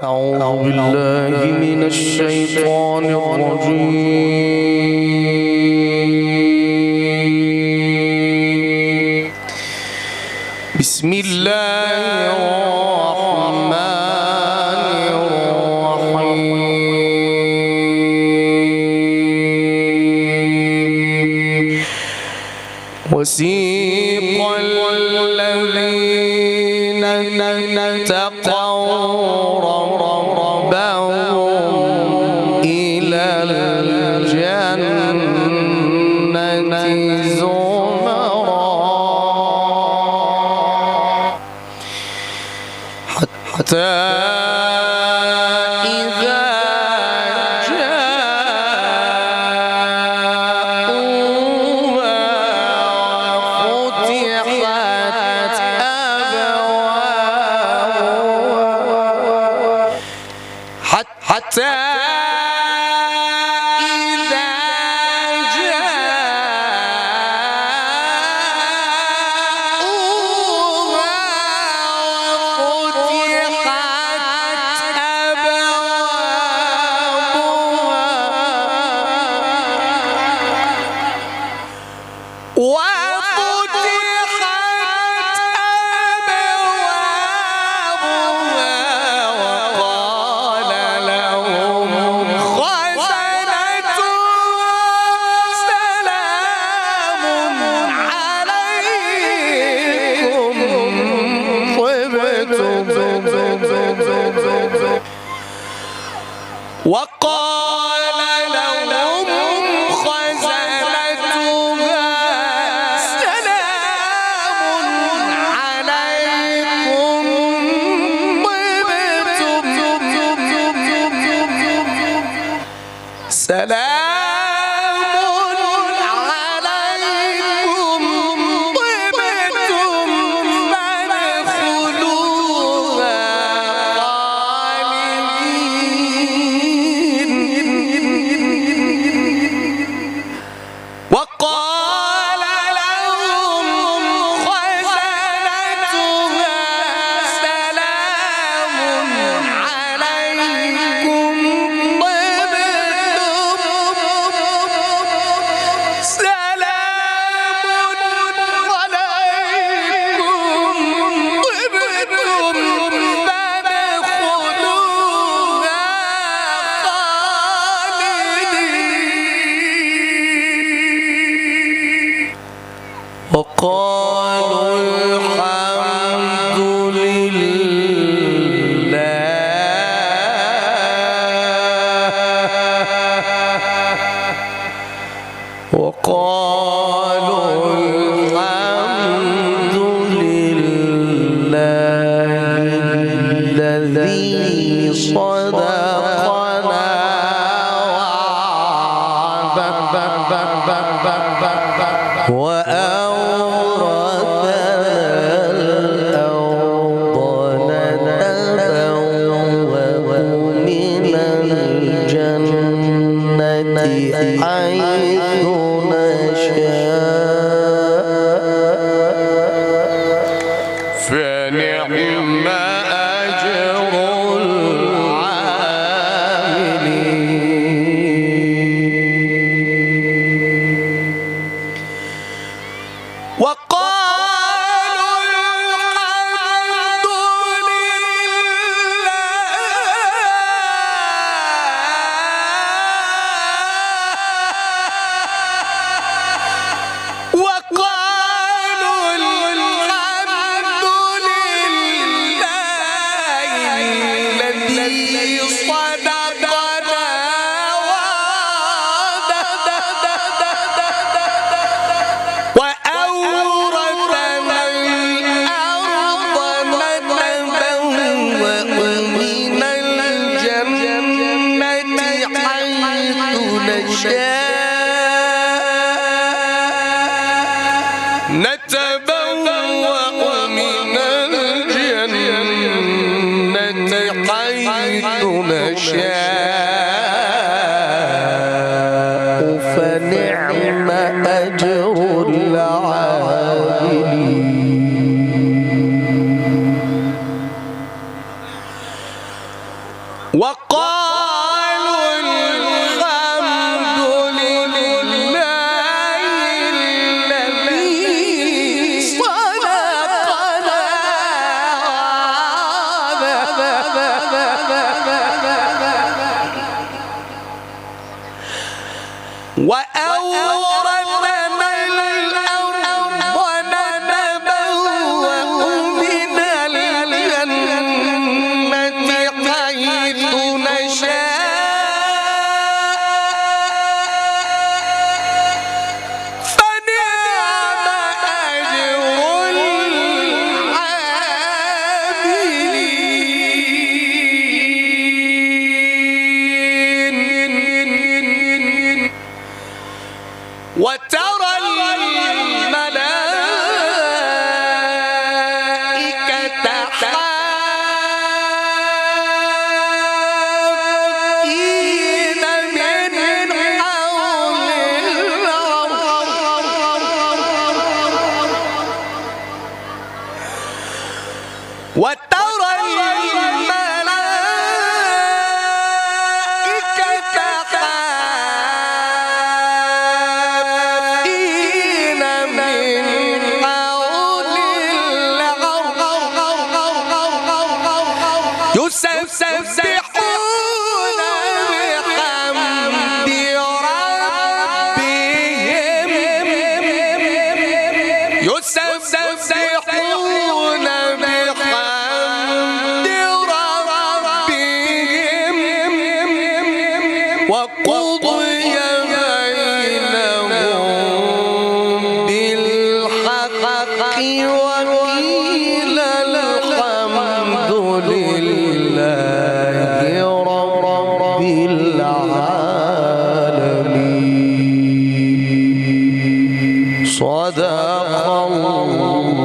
أعوذ بالله من الشيطان الرجيم. بسم الله الرحمن الرحيم. وسيق الذين اتقوا ربهم إلى الجنة زمرا حتى إذا جاءوها فتحت أبوابها حتى وقال لهم خزنتها سلام عليكم طبتم سلام وقالوا الحمد لله وقالوا الحمد لله الذي صدقنا وعده حيث نشاء فنعم أجر العاملين. وقالوا الحمد نتبوأ من الجنة حيث نشاء فنعم أجر العاملين. وقالوا الحمد لله الذي صدقنا وأورثنا الأرض ونتبوأ من الجنة حيث نشاء فنعم أجر العاملين. وترى الملائكة حافين من حول العرش وترى الملائكة حافين من حول العرش يسبحون بحمد ربهم يسبحون بحمد ربهم وقضي بينهم بالحق وقيل الحمد لله رب العالمين. صدق الله.